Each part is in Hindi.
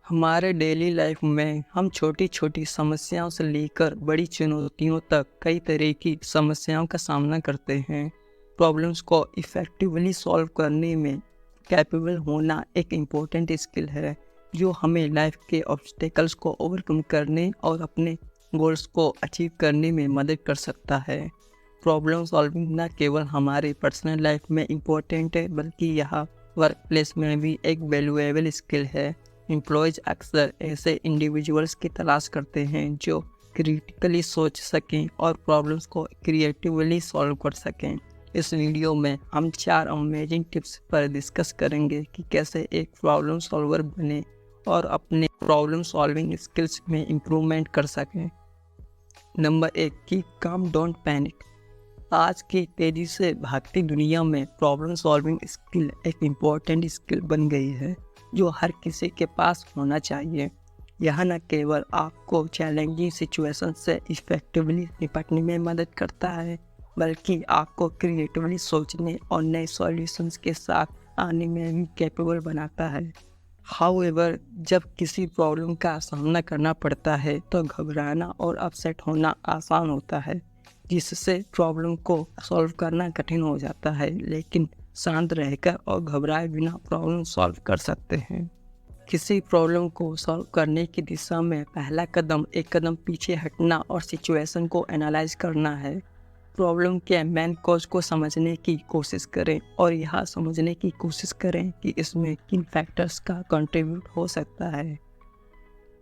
हमारे डेली लाइफ में हम छोटी छोटी समस्याओं से लेकर बड़ी चुनौतियों तक कई तरह की समस्याओं का सामना करते हैं। प्रॉब्लम्स को इफ़ेक्टिवली सॉल्व करने में कैपेबल होना एक इम्पोर्टेंट स्किल है जो हमें लाइफ के ऑब्स्टेकल्स को ओवरकम करने और अपने गोल्स को अचीव करने में मदद कर सकता है। प्रॉब्लम सॉल्विंग न केवल हमारे पर्सनल लाइफ में इम्पोर्टेंट है बल्कि यह वर्क प्लेस में भी एक वैल्यूएबल स्किल है। एम्प्लॉयज़ अक्सर ऐसे इंडिविजुअल्स की तलाश करते हैं जो क्रिटिकली सोच सकें और प्रॉब्लम्स को क्रिएटिवली सॉल्व कर सकें। इस वीडियो में हम 4 अमेजिंग टिप्स पर डिस्कस करेंगे कि कैसे एक प्रॉब्लम सॉल्वर बने और अपने प्रॉब्लम सॉल्विंग स्किल्स में इम्प्रूवमेंट कर सकें। नंबर 1 की काम, डोंट पैनिक। आज की तेज़ी से भागती दुनिया में प्रॉब्लम सॉल्विंग स्किल एक इम्पॉर्टेंट स्किल बन गई है जो हर किसी के पास होना चाहिए। यह न केवल आपको चैलेंजिंग सिचुएशन से इफ़ेक्टिवली निपटने में मदद करता है बल्कि आपको क्रिएटिवली सोचने और नए सॉल्यूशंस के साथ आने में भी कैपेबल बनाता है। हाउएवर, जब किसी प्रॉब्लम का सामना करना पड़ता है तो घबराना और अपसेट होना आसान होता है जिससे प्रॉब्लम को सॉल्व करना कठिन हो जाता है, लेकिन शांत रहकर और घबराए बिना प्रॉब्लम सॉल्व कर सकते हैं। किसी प्रॉब्लम को सॉल्व करने की दिशा में पहला कदम एक कदम पीछे हटना और सिचुएशन को एनालाइज करना है। प्रॉब्लम के मेन कॉज को समझने की कोशिश करें और यह समझने की कोशिश करें कि इसमें किन फैक्टर्स का कंट्रीब्यूट हो सकता है।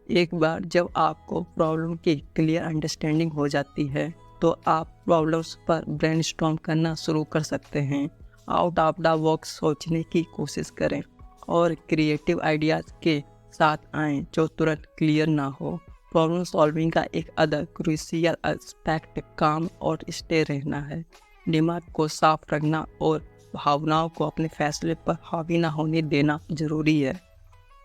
एक बार जब आपको प्रॉब्लम की क्लियर अंडरस्टैंडिंग हो जाती है तो आप प्रॉब्लम्स पर ब्रेनस्टॉर्म करना शुरू कर सकते हैं। आउट ऑफ द बॉक्स सोचने की कोशिश करें और क्रिएटिव आइडियाज़ के साथ आएं जो तुरंत क्लियर ना हो। प्रॉब्लम सॉल्विंग का एक अदर क्रूशियल एस्पेक्ट काम और स्टे रहना है। दिमाग को साफ रखना और भावनाओं को अपने फैसले पर हावी ना होने देना जरूरी है।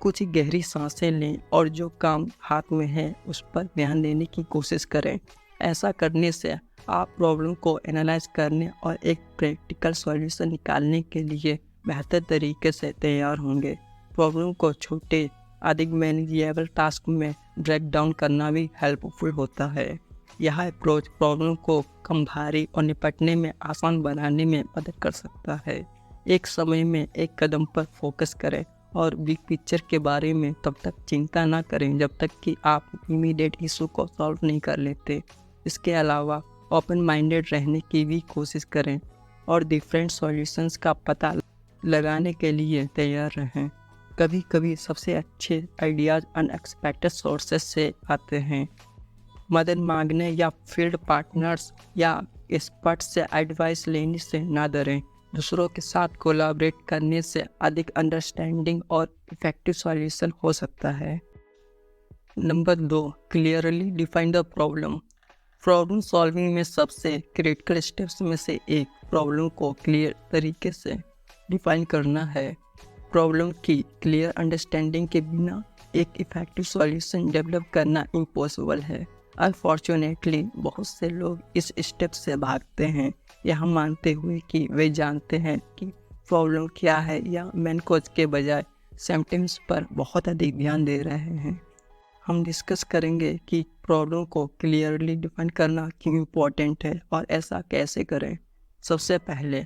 कुछ गहरी सांसें लें और जो काम हाथ में है उस पर ध्यान देने की कोशिश करें। ऐसा करने से आप प्रॉब्लम को एनालाइज करने और एक प्रैक्टिकल सॉल्यूशन निकालने के लिए बेहतर तरीके से तैयार होंगे। प्रॉब्लम को छोटे अधिक मैनेजेबल टास्क में ब्रेक डाउन करना भी हेल्पफुल होता है। यह अप्रोच प्रॉब्लम को कम भारी और निपटने में आसान बनाने में मदद कर सकता है। एक समय में एक कदम पर फोकस करें और बिग पिक्चर के बारे में तब तक चिंता ना करें जब तक कि आप इमीडिएट इशू को सॉल्व नहीं कर लेते। इसके अलावा ओपन माइंडेड रहने की भी कोशिश करें और डिफरेंट सॉल्यूशंस का पता लगाने के लिए तैयार रहें। कभी कभी सबसे अच्छे आइडियाज़ अनएक्सपेक्टेड सोर्सेस से आते हैं। मदद मांगने या फील्ड पार्टनर्स या एक्सपर्ट से एडवाइस लेने से ना डरें। दूसरों के साथ कोलैबोरेट करने से अधिक अंडरस्टैंडिंग और इफेक्टिव सॉल्यूशन हो सकता है। Number 2, clearly define the problem. Problem solving में सबसे क्रिटिकल स्टेप्स में से एक प्रॉब्लम को क्लियर तरीके से डिफाइन करना है। प्रॉब्लम की क्लियर अंडरस्टैंडिंग के बिना एक इफेक्टिव सॉल्यूशन डेवलप करना इम्पॉसिबल है। अनफॉर्चुनेटली बहुत से लोग इस स्टेप से भागते हैं, यह मानते हुए कि वे जानते हैं कि प्रॉब्लम क्या है या मेन कॉज के बजाय सिम्पटम्स पर बहुत अधिक ध्यान दे रहे हैं। हम डिस्कस करेंगे कि प्रॉब्लम को क्लियरली डिफाइन करना क्यों इम्पोर्टेंट है और ऐसा कैसे करें। सबसे पहले,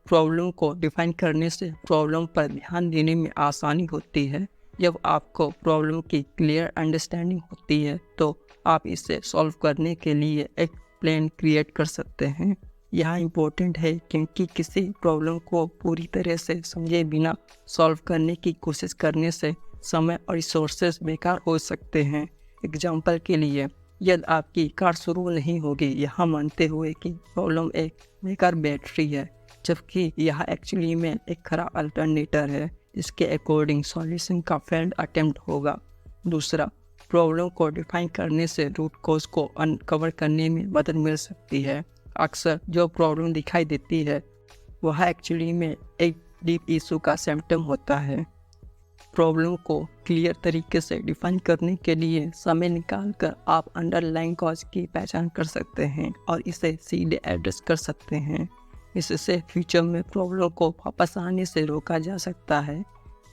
प्रॉब्लम को डिफाइन करने से प्रॉब्लम पर ध्यान देने में आसानी होती है। जब आपको प्रॉब्लम की क्लियर अंडरस्टैंडिंग होती है तो आप इसे सॉल्व करने के लिए एक प्लान क्रिएट कर सकते हैं। यह इम्पोर्टेंट है क्योंकि किसी प्रॉब्लम को पूरी तरह से समझे बिना सॉल्व करने की कोशिश करने से समय और रिसोर्सेज बेकार हो सकते हैं। एग्जाम्पल के लिए, यदि आपकी कार शुरू नहीं होगी यह मानते हुए कि प्रॉब्लम एक बेकार बैटरी है, जबकि यह एक्चुअली में एक खराब अल्टरनेटर है जिसके अकॉर्डिंग सॉल्यूशन का फेल्ड अटेम्प्ट होगा। दूसरा, प्रॉब्लम को डिफाइन करने से रूट कॉज को अनकवर करने में मदद मिल सकती है। अक्सर जो प्रॉब्लम दिखाई देती है वह एक्चुअली में एक डीप इशू का सिम्पटम होता है। प्रॉब्लम को क्लियर तरीके से डिफाइन करने के लिए समय निकालकर आप अंडरलाइंग कॉज की पहचान कर सकते हैं और इसे सीधे एड्रेस कर सकते हैं। इससे फ्यूचर में प्रॉब्लम को वापस आने से रोका जा सकता है।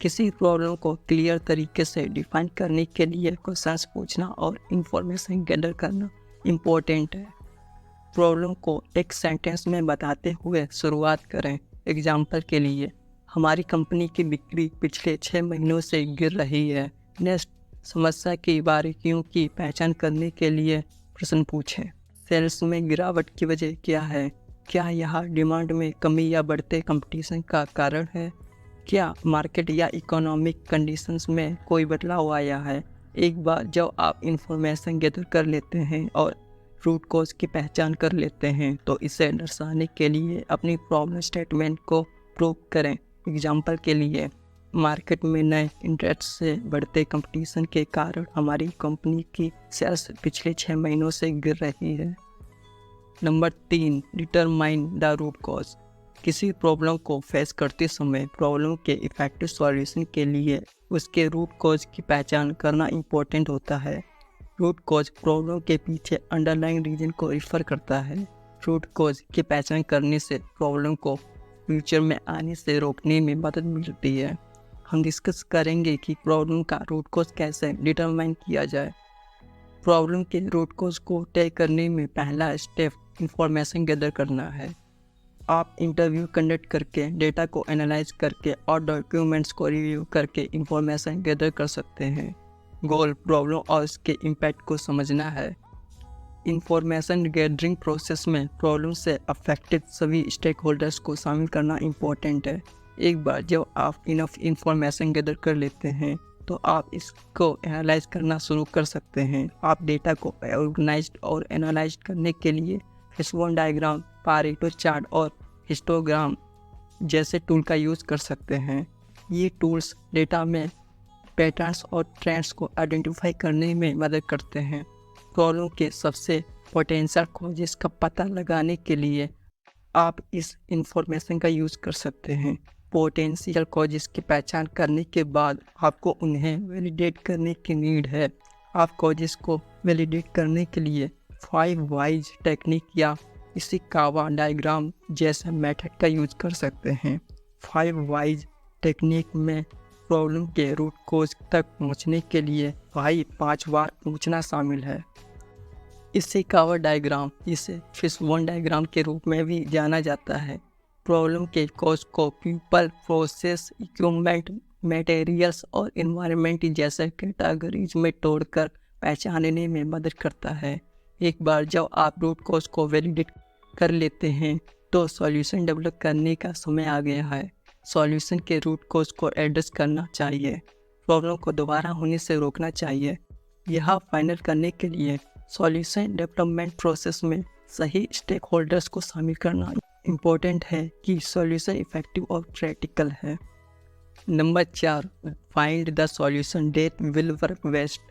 किसी प्रॉब्लम को क्लियर तरीके से डिफाइन करने के लिए क्वेश्चंस पूछना और इंफॉर्मेशन गैदर करना इम्पोर्टेंट है। प्रॉब्लम को एक सेंटेंस में बताते हुए शुरुआत करें। एग्जाम्पल के लिए, हमारी कंपनी की बिक्री पिछले 6 महीनों से गिर रही है। नेक्स्ट, समस्या की बारीकियों की पहचान करने के लिए प्रश्न पूछें। सेल्स में गिरावट की वजह क्या है? क्या यह डिमांड में कमी या बढ़ते कंपटीशन का कारण है? क्या मार्केट या इकोनॉमिक कंडीशंस में कोई बदलाव आया है? एक बार जब आप इंफॉर्मेशन गैदर कर लेते हैं और रूट कॉज की पहचान कर लेते हैं तो इसे दर्शाने के लिए अपनी प्रॉब्लम स्टेटमेंट को प्रूव करें। एग्जाम्पल के लिए, मार्केट में नए इंटरेस्ट से बढ़ते कंपटीशन के कारण हमारी कंपनी की सेल्स पिछले 6 महीनों से गिर रही है। Number 3, determine the root cause. किसी प्रॉब्लम को फेस करते समय प्रॉब्लम के इफेक्टिव सॉल्यूशन के लिए उसके रूट कॉज की पहचान करना इम्पोर्टेंट होता है। रूट कॉज प्रॉब्लम के पीछे अंडरलाइंग रीजन को रिफर करता है। रूट कॉज की पहचान करने से प्रॉब्लम को फ्यूचर में आने से रोकने में मदद मिलती है। हम डिस्कस करेंगे कि प्रॉब्लम का रूट कॉज कैसे डिटरमाइन किया जाए। प्रॉब्लम के रूट कॉज को तय करने में पहला स्टेप इंफॉर्मेशन गैदर करना है। आप इंटरव्यू कंडक्ट करके, डेटा को एनालाइज करके और डॉक्यूमेंट्स को रिव्यू करके इंफॉर्मेशन गैदर कर सकते हैं। गोल प्रॉब्लम और उसके इम्पैक्ट को समझना है। इंफॉर्मेशन गैदरिंग प्रोसेस में प्रॉब्लम से अफेक्टेड सभी स्टेक होल्डर्स को शामिल करना इम्पोर्टेंट है। एक बार जब आप इनफ इंफॉर्मेशन गैदर कर लेते हैं तो आप इसको एनालाइज करना शुरू कर सकते हैं। आप डेटा को ऑर्गेनाइज्ड और एनालाइज करने के लिए फिशबोन डायग्राम, पारेटो चार्ट और हिस्टोग्राम जैसे टूल का यूज़ कर सकते हैं। ये टूल्स डेटा में पैटर्न्स और ट्रेंड्स को आइडेंटिफाई करने में मदद करते हैं। प्रॉब्लम के सबसे पोटेंशियल कॉजेस का पता लगाने के लिए आप इस इंफॉर्मेशन का यूज़ कर सकते हैं। पोटेंशियल कॉजेस की पहचान करने के बाद आपको उन्हें वैलिडेट करने की नीड है। आप कॉजेस को वैलिडेट करने के लिए 5 वाइज टेक्निक या इशिकावा डायग्राम जैसे मेथड का यूज़ कर सकते हैं। 5 वाइज टेक्निक में प्रॉब्लम के रूट कॉज तक पहुंचने के लिए भाई 5 बार पूछना शामिल है। इशिकावा डायग्राम, इसे फिशबोन डायग्राम के रूप में भी जाना जाता है, प्रॉब्लम के कॉज को पीपल, प्रोसेस, इक्विपमेंट, मटेरियल्स और एनवायरनमेंट जैसे कैटेगरीज में तोड़कर पहचानने में मदद करता है। एक बार जब आप रूट कॉज को वैलिडेट कर लेते हैं तो सॉल्यूशन डेवलप करने का समय आ गया है। सॉल्यूशन के रूट कॉज को एड्रेस करना चाहिए, प्रॉब्लम को दोबारा होने से रोकना चाहिए। यह फाइनल करने के लिए सॉल्यूशन डेवलपमेंट प्रोसेस में सही स्टेक होल्डर्स को शामिल करना इम्पोर्टेंट है कि सॉल्यूशन इफेक्टिव और प्रैक्टिकल है। Number 4, find the solution that will work best.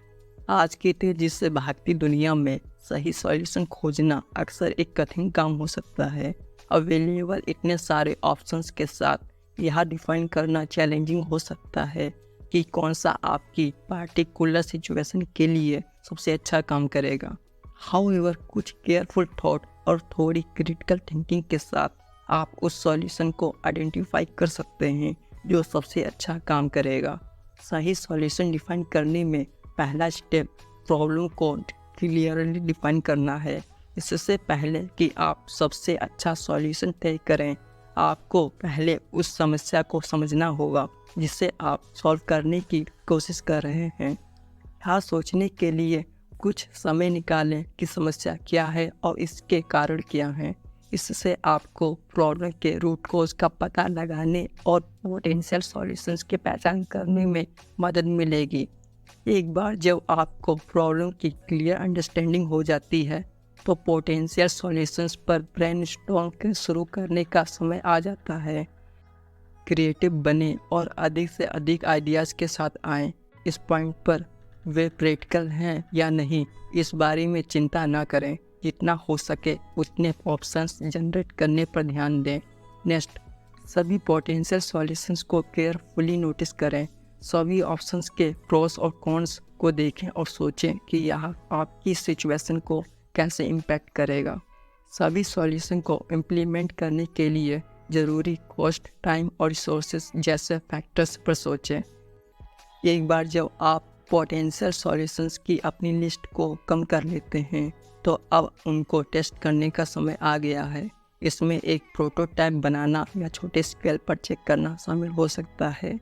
आज की तेजी से भागती दुनिया में सही सॉल्यूशन खोजना अक्सर एक कठिन काम हो सकता है। अवेलेबल इतने सारे ऑप्शंस के साथ यह डिफाइन करना चैलेंजिंग हो सकता है कि कौन सा आपकी पार्टिकुलर सिचुएशन के लिए सबसे अच्छा काम करेगा। हाउएवर, कुछ केयरफुल थॉट और थोड़ी क्रिटिकल थिंकिंग के साथ आप उस सॉल्यूशन को आइडेंटिफाई कर सकते हैं जो सबसे अच्छा काम करेगा। सही सॉल्यूशन डिफाइन करने में पहला स्टेप प्रॉब्लम को क्लियरली डिफाइन करना है। इससे पहले कि आप सबसे अच्छा सॉल्यूशन तय करें, आपको पहले उस समस्या को समझना होगा जिसे आप सॉल्व करने की कोशिश कर रहे हैं। यह सोचने के लिए कुछ समय निकालें कि समस्या क्या है और इसके कारण क्या हैं। इससे आपको प्रॉब्लम के रूट कॉज का पता लगाने और पोटेंशियल सॉल्यूशंस की पहचान करने में मदद मिलेगी। एक बार जब आपको प्रॉब्लम की क्लियर अंडरस्टैंडिंग हो जाती है तो पोटेंशियल सॉल्यूशंस पर ब्रेनस्टॉर्म शुरू करने का समय आ जाता है। क्रिएटिव बने और अधिक से अधिक आइडियाज़ के साथ आएं। इस पॉइंट पर वे प्रैक्टिकल हैं या नहीं इस बारे में चिंता ना करें। जितना हो सके उतने ऑप्शंस जनरेट करने पर ध्यान दें। नेक्स्ट, सभी पोटेंशियल सॉल्यूशंस को केयरफुली नोटिस करें। सभी ऑप्शंस के प्रोस और कॉन्स को देखें और सोचें कि यह आपकी सिचुएशन को कैसे इम्पैक्ट करेगा। सभी सॉल्यूशन को इम्प्लीमेंट करने के लिए ज़रूरी कॉस्ट, टाइम और रिसोर्सेज जैसे फैक्टर्स पर सोचें। एक बार जब आप पोटेंशियल सॉल्यूशंस की अपनी लिस्ट को कम कर लेते हैं, तो अब उनको टेस्ट करने का समय आ गया है। इसमें एक प्रोटोटाइप बनाना या छोटे स्केल पर चेक करना शामिल हो सकता है।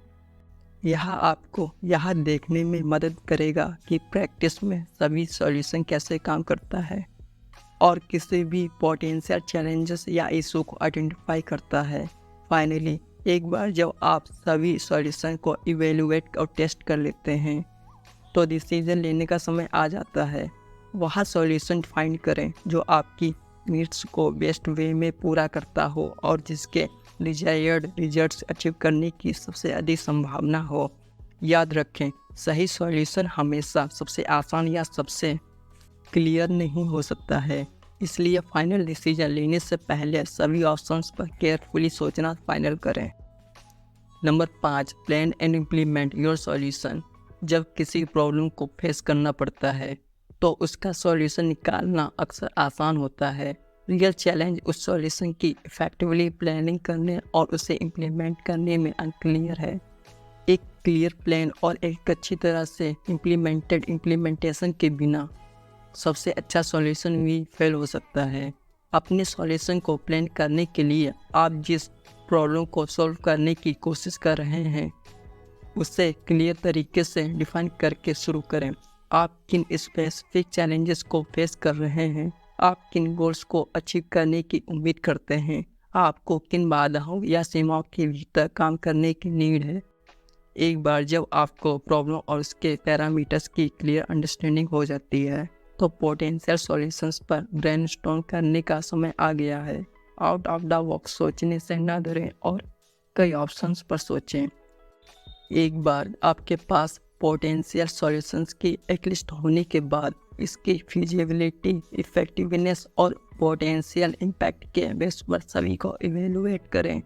यह आपको यह देखने में मदद करेगा कि प्रैक्टिस में सभी सॉल्यूशन कैसे काम करता है और किसी भी पोटेंशियल चैलेंजेस या इशू को आइडेंटिफाई करता है। फाइनली, एक बार जब आप सभी सॉल्यूशन को इवेलुएट और टेस्ट कर लेते हैं, तो डिसीजन लेने का समय आ जाता है। वह सॉल्यूशन फाइंड करें जो आपकी नीड्स को बेस्ट वे में पूरा करता हो और जिसके डिजायर्ड रिजल्ट्स अचीव करने की सबसे अधिक संभावना हो। याद रखें, सही सॉल्यूशन हमेशा सबसे आसान या सबसे क्लियर नहीं हो सकता है, इसलिए फाइनल डिसीजन लेने से पहले सभी ऑप्शंस पर केयरफुली सोचना फाइनल करें। Number 5, plan and implement your solution. जब किसी प्रॉब्लम को फेस करना पड़ता है, तो उसका सॉल्यूशन निकालना अक्सर आसान होता है। रियल चैलेंज उस सॉल्यूशन की इफेक्टिवली प्लानिंग करने और उसे इम्प्लीमेंट करने में अनक्लियर है। एक क्लियर प्लान और एक अच्छी तरह से इम्प्लीमेंटेशन के बिना सबसे अच्छा सॉल्यूशन भी फेल हो सकता है। अपने सॉल्यूशन को प्लान करने के लिए आप जिस प्रॉब्लम को सॉल्व करने की कोशिश कर रहे हैं, उसे क्लियर तरीके से डिफाइन करके शुरू करें। आप किन स्पेसिफिक चैलेंजेस को फेस कर रहे हैं, आप किन गोल्स को अचीव करने की उम्मीद करते हैं, आपको किन बाधाओं या सीमाओं के भीतर काम करने की नीड है। एक बार जब आपको प्रॉब्लम और उसके पैरामीटर्स की क्लियर अंडरस्टैंडिंग हो जाती है, तो पोटेंशियल सॉल्यूशंस पर ब्रेनस्टॉर्म करने का समय आ गया है। आउट ऑफ द बॉक्स सोचने से न डरें और कई ऑप्शंस पर सोचें। एक बार आपके पास पोटेंशियल सॉल्यूशंस की एक लिस्ट होने के बाद इसकी फिजिबिलिटी, इफेक्टिवनेस और पोटेंशियल इम्पैक्ट के बेस पर सभी को इवेलुएट करें।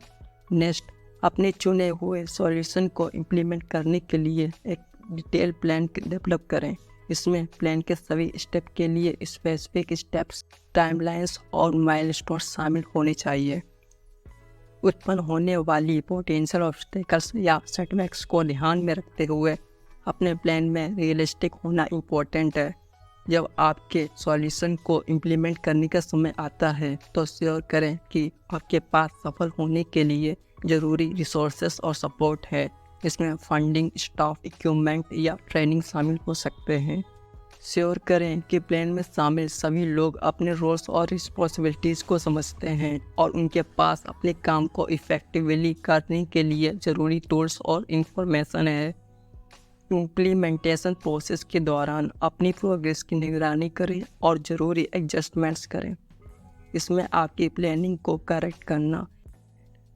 नेक्स्ट, अपने चुने हुए सॉल्यूशन को इम्प्लीमेंट करने के लिए एक डिटेल प्लान डेवलप करें। इसमें प्लान के सभी स्टेप के लिए स्पेसिफिक स्टेप्स, टाइमलाइंस और माइलस्टोन शामिल होने चाहिए। उत्पन्न होने वाली पोटेंशियल ऑब्स्टेकल्स या सेटबैक्स को ध्यान में रखते हुए अपने प्लान में रियलिस्टिक होना इम्पोर्टेंट है। जब आपके सॉल्यूशन को इम्प्लीमेंट करने का समय आता है, तो श्योर करें कि आपके पास सफल होने के लिए ज़रूरी रिसोर्सेस और सपोर्ट है। इसमें फंडिंग, स्टाफ, इक्विपमेंट या ट्रेनिंग शामिल हो सकते हैं। श्योर करें कि प्लान में शामिल सभी लोग अपने रोल्स और रिस्पॉन्सिबिलिटीज़ को समझते हैं और उनके पास अपने काम को इफ़ेक्टिवली करने के लिए ज़रूरी टूल्स और इंफॉर्मेशन है। इम्प्लीमेंटेशन प्रोसेस के दौरान अपनी प्रोग्रेस की निगरानी करें और ज़रूरी एडजस्टमेंट्स करें। इसमें आपकी प्लानिंग को करेक्ट करना,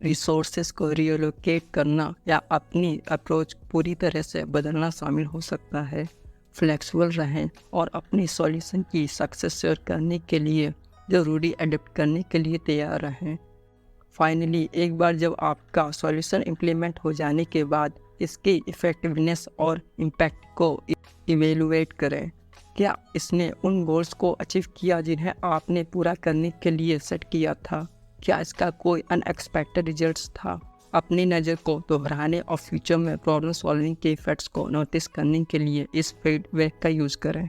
रिसोर्सेज को रीलोकेट करना या अपनी अप्रोच पूरी तरह से बदलना शामिल हो सकता है। फ्लेक्सिबल रहें और अपनी सॉल्यूशन की सक्सेस शेयर करने के लिए ज़रूरी एडप्ट करने के लिए तैयार रहें। फाइनली, एक बार जब आपका सॉल्यूशन इम्प्लीमेंट हो जाने के बाद इसकी इफ़ेक्टिवनेस और इम्पैक्ट को इवेलुएट करें। क्या इसने उन गोल्स को अचीव किया जिन्हें आपने पूरा करने के लिए सेट किया था? क्या इसका कोई अनएक्सपेक्टेड रिजल्ट्स था? अपनी नज़र को दोहराने और फ्यूचर में प्रॉब्लम सॉल्विंग के इफेक्ट्स को नोटिस करने के लिए इस फीडबैक का यूज़ करें।